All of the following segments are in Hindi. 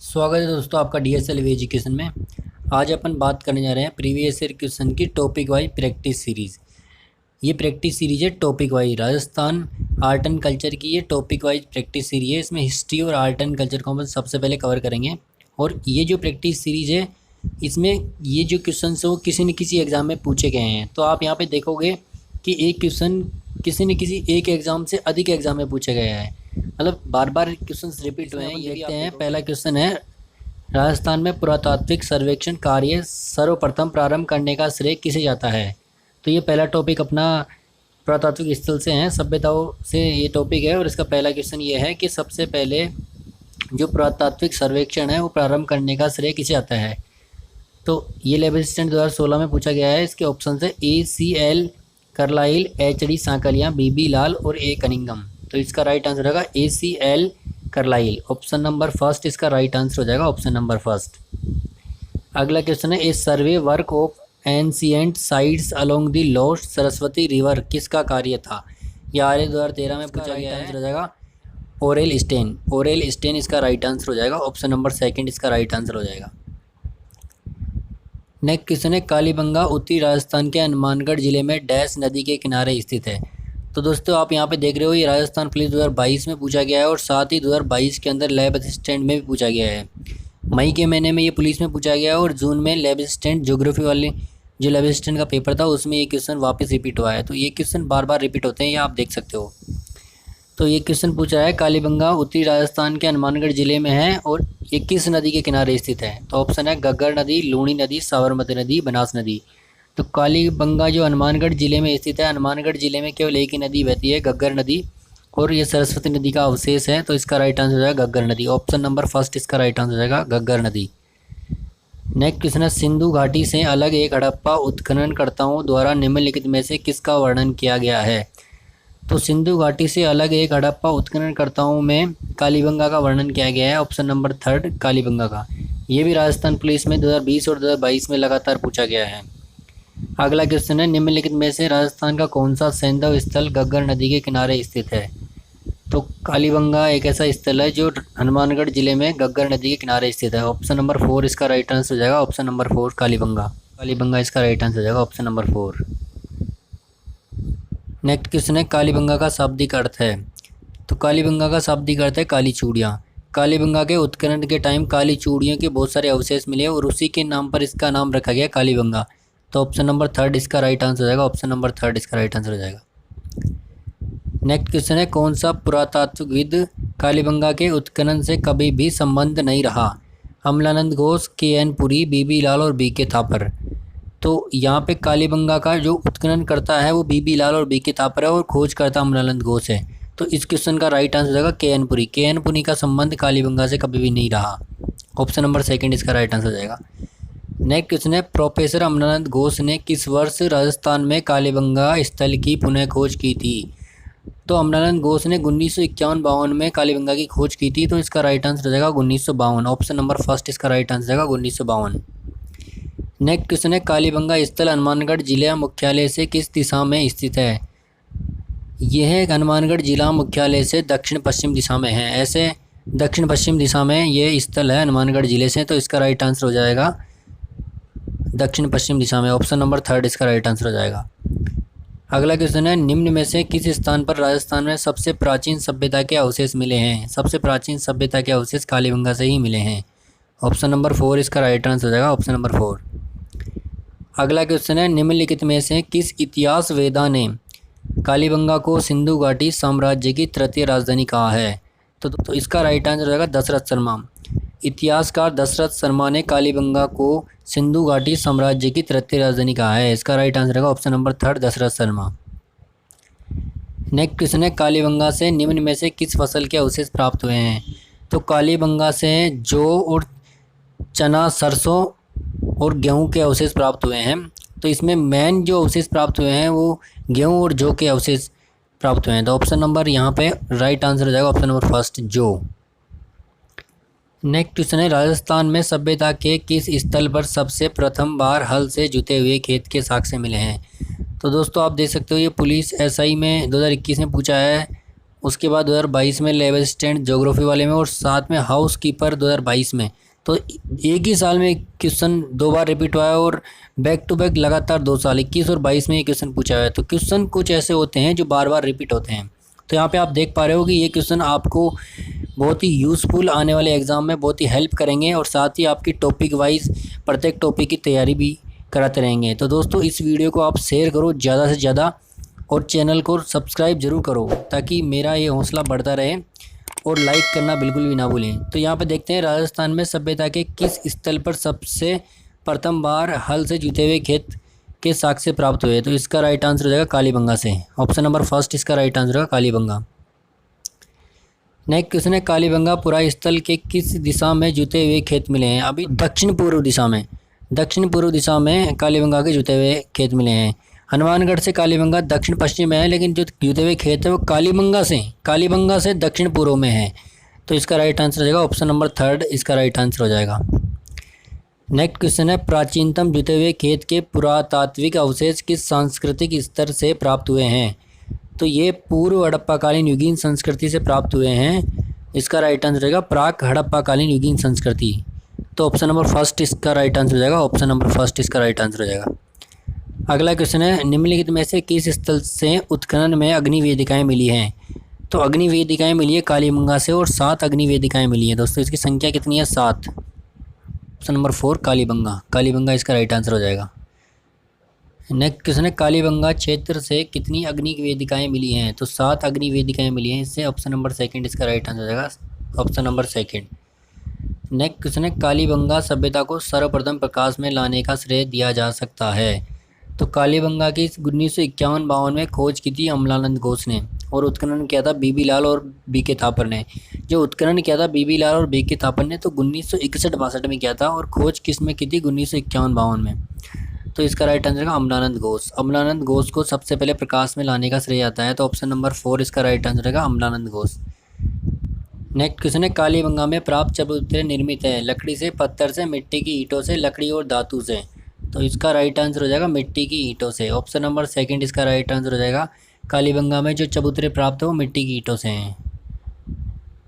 स्वागत है दोस्तों आपका DSL एजुकेशन में। आज अपन बात करने जा रहे हैं प्रीवियस ईयर क्वेश्चन की टॉपिक वाइज प्रैक्टिस सीरीज़। ये प्रैक्टिस सीरीज है topic wise, Rajasthan art and culture की ये टॉपिक वाइज प्रैक्टिस सीरीज है। इसमें हिस्ट्री और आर्ट एंड कल्चर को हम सबसे पहले कवर करेंगे। और ये जो प्रैक्टिस सीरीज है इसमें ये जो क्वेश्चन है वो किसी न किसी एग्ज़ाम में पूछे गए हैं। तो आप यहाँ पर देखोगे कि एक क्वेश्चन किसी न किसी एक एग्ज़ाम से अधिक एग्ज़ाम में पूछा गया है, मतलब बार बार क्वेश्चंस रिपीट हुए हैं। ये देखते हैं, पहला क्वेश्चन है, राजस्थान में पुरातात्विक सर्वेक्षण कार्य सर्वप्रथम प्रारंभ करने का श्रेय किसे जाता है। तो ये पहला टॉपिक अपना पुरातात्विक स्थल से है, सभ्यताओं से ये टॉपिक है। और इसका पहला क्वेश्चन ये है कि सबसे पहले जो पुरातात्विक सर्वेक्षण है वो प्रारंभ करने का श्रेय किसे जाता है। तो ये लेवल असिस्टेंट 2016 में पूछा गया है। इसके ऑप्शन है ACL करलाइल, HD सांकलिया, BB लाल और A कनिंगम। तो इसका राइट आंसर होगा ACL Carlyle. Option number first इसका राइट आंसर हो जाएगा, ऑप्शन नंबर फर्स्ट। अगला क्वेश्चन है, a survey work of ancient sites along the lost Saraswati river किसका कार्य था। यह आर्य 2013 में पूछा गया है। आंसर हो जाएगा ओरेल स्टेन। ओरेल स्टेन इसका राइट आंसर हो जाएगा, ऑप्शन नंबर सेकंड इसका राइट आंसर हो जाएगा। नेक्स्ट क्वेश्चन है, कालीबंगा उत्तरी राजस्थान के हनुमानगढ़ जिले में डैश नदी के किनारे स्थित है। तो दोस्तों आप यहाँ पे देख रहे हो ये राजस्थान पुलिस 2022 में पूछा गया है और साथ ही 2022 के अंदर लैब असिस्टेंट में भी पूछा गया है। मई के महीने में ये पुलिस में पूछा गया है और जून में लैब असिस्टेंट ज्योग्राफी वाले जो लैब असिस्टेंट का पेपर था उसमें ये क्वेश्चन वापस रिपीट हुआ है। तो ये क्वेश्चन बार बार रिपीट होते हैं, ये आप देख सकते हो। तो ये क्वेश्चन पूछा है, कालीबंगा उत्तरी राजस्थान के हनुमानगढ़ जिले में है और ये किस नदी के किनारे स्थित है। तो ऑप्शन है घग्गर नदी, लूणी नदी, साबरमती नदी, बनास नदी। तो कालीबंगा जो हनुमानगढ़ जिले में स्थित है, हनुमानगढ़ जिले में केवल एक ही नदी बहती है, घग्गर नदी, और ये सरस्वती नदी का अवशेष है। तो इसका राइट आंसर हो जाएगा घग्गर नदी, ऑप्शन नंबर फर्स्ट इसका राइट आंसर हो जाएगा घग्गर नदी। नेक्स्ट क्वेश्चन है, सिंधु घाटी से अलग एक हड़प्पा उत्खननकर्ताओं द्वारा निम्नलिखित में से किसका वर्णन किया गया है। तो सिंधु घाटी से अलग एक हड़प्पा उत्खननकर्ताओं में कालीबंगा का वर्णन किया गया है, ऑप्शन नंबर थर्ड कालीबंगा का। ये भी राजस्थान पुलिस में 2020 और 2022 में लगातार पूछा गया है। अगला क्वेश्चन है, निम्नलिखित में से राजस्थान का कौन सा सैंधव स्थल घग्गर नदी के किनारे स्थित है। तो कालीबंगा एक ऐसा स्थल है जो हनुमानगढ़ जिले में घग्गर नदी के किनारे स्थित है, ऑप्शन नंबर 4 इसका राइट आंसर हो जाएगा, ऑप्शन नंबर 4 कालीबंगा। कालीबंगा इसका राइट आंसर हो जाएगा, ऑप्शन नंबर 4। नेक्स्ट क्वेश्चन है, कालीबंगा का शाब्दिक अर्थ है। तो कालीबंगा का शाब्दिक अर्थ है काली चूड़ियाँ। कालीबंगा के उत्खनन के टाइम काली चूड़ियों के बहुत सारे अवशेष मिले और उसी के नाम पर इसका नाम रखा गया कालीबंगा। तो ऑप्शन नंबर थर्ड इसका राइट आंसर हो जाएगा, ऑप्शन नंबर थर्ड इसका राइट आंसर हो जाएगा। नेक्स्ट क्वेश्चन है, कौन सा पुरातात्विकविद कालीबंगा के उत्खनन से कभी भी संबंध नहीं रहा। अमलानंद घोष, KN पुरी, BB लाल और BK थापर। तो यहाँ पे कालीबंगा का जो उत्खनन करता है वो BB लाल और BK थापर है और खोज करता अमलानंद घोष है। तो इस क्वेश्चन का राइट आंसर हो जाएगा KN पुरी। KN पुरी का संबंध कालीबंगा से कभी भी नहीं रहा, ऑप्शन नंबर सेकंड इसका राइट आंसर हो जाएगा। नेक्स्ट क्वेश्चन है, प्रोफेसर अमलानंद घोष ने किस वर्ष राजस्थान में कालीबंगा स्थल की पुनः खोज की थी। तो अमलानंद घोष ने 1951-52 में कालीबंगा की खोज की थी। तो इसका राइट आंसर हो जाएगा 1952, ऑप्शन नंबर फर्स्ट इसका राइट आंसर हो जाएगा 1952। नेक्स्ट क्वेश्चन है, कालीबंगा स्थल हनुमानगढ़ जिला मुख्यालय से किस दिशा में स्थित है। यह हनुमानगढ़ जिला मुख्यालय से दक्षिण पश्चिम दिशा में है, ऐसे दक्षिण पश्चिम दिशा में ये स्थल है हनुमानगढ़ जिले से। तो इसका राइट आंसर हो जाएगा दक्षिण पश्चिम दिशा में, ऑप्शन नंबर थर्ड इसका राइट आंसर हो जाएगा। अगला क्वेश्चन है, निम्न में से किस स्थान पर राजस्थान में सबसे प्राचीन सभ्यता के अवशेष मिले हैं। सबसे प्राचीन सभ्यता के अवशेष कालीबंगा से ही मिले हैं, ऑप्शन नंबर 4 इसका राइट आंसर हो जाएगा, ऑप्शन नंबर 4। अगला क्वेश्चन है, निम्नलिखित में से किस इतिहास वेदा ने कालीबंगा को सिंधु घाटी साम्राज्य की तृतीय राजधानी कहा है। तो इसका राइट आंसर हो जाएगा दशरथ शर्मा। इतिहासकार दशरथ शर्मा ने कालीबंगा को सिंधु घाटी साम्राज्य की तृतीय राजधानी कहा है, इसका राइट आंसर होगा option number third Dashrath Sharma. Next question है, कालीबंगा से निम्न में से किस फसल के अवशेष प्राप्त हुए हैं। तो कालीबंगा से जौ और चना, सरसों और गेहूं के अवशेष प्राप्त हुए हैं। तो इसमें मेन जो अवशेष प्राप्त हुए हैं वो गेहूं और जौ के अवशेष प्राप्त हुए हैं। तो ऑप्शन नंबर यहाँ पे राइट आंसर हो जाएगा, ऑप्शन नंबर फर्स्ट जौ। नेक्स्ट क्वेश्चन है, राजस्थान में सभ्यता के किस स्थल पर सबसे प्रथम बार हल से जुते हुए खेत के साक्ष्य मिले हैं। तो दोस्तों आप देख सकते हो ये पुलिस SI में 2021 में पूछा है उसके बाद 2022 में लैब असिस्टेंट ज्योग्राफी वाले में, और साथ में हाउस कीपर 2022 में। तो एक ही साल में क्वेश्चन 2 बार रिपीट हुआ है और बैक टू बैक लगातार 2 साल 21 और 22 में ये क्वेश्चन पूछा हुआ है। तो क्वेश्चन कुछ ऐसे होते हैं जो बार बार रिपीट होते हैं। तो यहाँ पे आप देख पा रहे हो कि ये क्वेश्चन आपको बहुत ही यूज़फुल आने वाले एग्ज़ाम में बहुत ही हेल्प करेंगे, और साथ ही आपकी टॉपिक वाइज प्रत्येक टॉपिक की तैयारी भी कराते रहेंगे। तो दोस्तों इस वीडियो को आप शेयर करो ज़्यादा से ज़्यादा, और चैनल को सब्सक्राइब ज़रूर करो ताकि मेरा ये हौसला बढ़ता रहे, और लाइक करना बिल्कुल भी ना भूलें। तो यहाँ पे देखते हैं राजस्थान में सभ्यता के किस स्थल पर सबसे प्रथम बार हल से जुते हुए खेत के साक्ष्य प्राप्त हुए। तो इसका राइट आंसर हो जाएगा कालीबंगा से। ऑप्शन नंबर फर्स्ट इसका राइट आंसर होगा कालीबंगा। नेक्स्ट क्वेश्चन है, कालीबंगा पुरा स्थल के किस दिशा में जुते हुए खेत मिले हैं। अभी दक्षिण पूर्व दिशा में कालीबंगा के जुते हुए खेत मिले हैं। हनुमानगढ़ से कालीबंगा दक्षिण पश्चिम में है, लेकिन जो जुते हुए खेत है वो कालीबंगा से दक्षिण पूर्व में है। तो इसका राइट आंसर हो जाएगा ऑप्शन नंबर थर्ड, इसका राइट आंसर हो जाएगा। नेक्स्ट क्वेश्चन है, प्राचीनतम जुते हुए खेत के पुरातात्विक अवशेष किस सांस्कृतिक स्तर से प्राप्त हुए हैं। तो ये पूर्व हड़प्पाकालीन युगीन संस्कृति से प्राप्त हुए हैं। इसका राइट आंसर रहेगा प्राक हड़प्पाकालीन युगीन संस्कृति। तो ऑप्शन नंबर फर्स्ट इसका राइट आंसर हो जाएगा, ऑप्शन नंबर फर्स्ट इसका राइट आंसर हो जाएगा। अगला क्वेश्चन है, निम्नलिखित में से किस स्थल से उत्खनन में अग्नि वेदिकाएँ मिली हैं। तो अग्नि वेदिकाएँ मिली है कालीबंगा से, और 7 अग्नि वेदिकाएँ मिली हैं। दोस्तों इसकी संख्या कितनी है, 7। ऑप्शन नंबर 4 कालीबंगा इसका राइट आंसर हो जाएगा। नेक्स्ट क्वेश्चन है, कालीबंगा क्षेत्र से कितनी अग्नि वेदिकाएँ मिली हैं। तो 7 अग्नि वेदिकाएँ मिली हैं इससे। ऑप्शन नंबर सेकंड इसका राइट आंसर हो जाएगा, option number second. Next question है, कालीबंगा सभ्यता को सर्वप्रथम प्रकाश में लाने का श्रेय दिया जा सकता है। तो कालीबंगा की 1951-52 में खोज की थी अमलानंद घोष ने, और उत्खनन किया था बीबी लाल और बीके थापर ने। जो उत्खनन किया था बीबी लाल और बीके थापर ने तो 1961-62 में किया था, और खोज किस में की थी 1951-52 में। तो इसका राइट आंसर है अमलानंद घोष को सबसे पहले प्रकाश में लाने का श्रेय आता है। तो ऑप्शन नंबर 4 इसका राइट आंसर है अमलानंद घोष। नेक्स्ट क्वेश्चन है, कालीबंगा में प्राप्त चबूतरे निर्मित है लकड़ी से, पत्थर से, मिट्टी की ईंटों से, लकड़ी और धातु से। तो इसका राइट आंसर हो जाएगा मिट्टी की ईंटों से। ऑप्शन नंबर सेकंड इसका राइट आंसर हो जाएगा। कालीबंगा में जो चबूतरे प्राप्त है वो मिट्टी की ईंटों से हैं।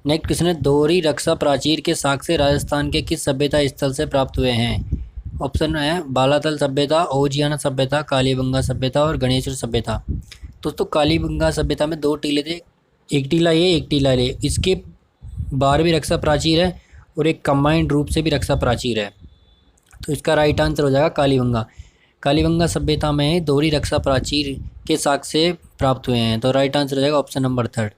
नेक्स्ट क्वेश्चन है, दोहरी रक्षा प्राचीर के साक्ष्य राजस्थान के किस सभ्यता स्थल से प्राप्त हुए हैं। ऑप्शन है बालातल सभ्यता, ओजियाना सभ्यता, कालीबंगा सभ्यता और गणेश्वर सभ्यता। दोस्तों कालीबंगा सभ्यता में 2 टीले थे, एक टीला ये एक टीला ये। इसके बाहर भी रक्षा प्राचीर है और एक कंबाइंड रूप से भी रक्षा प्राचीर है। तो इसका राइट आंसर हो जाएगा कालीबंगा सभ्यता में दोहरी रक्षा प्राचीर के साक्ष्य प्राप्त हुए हैं। तो राइट आंसर हो जाएगा ऑप्शन नंबर 3।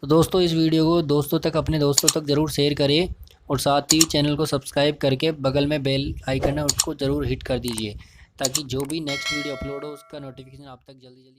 तो दोस्तों इस वीडियो को अपने दोस्तों तक ज़रूर शेयर करिए, और साथ ही चैनल को सब्सक्राइब करके बगल में बेल आइकन है उसको ज़रूर हिट कर दीजिए, ताकि जो भी नेक्स्ट वीडियो अपलोड हो उसका नोटिफिकेशन आप तक जल्दी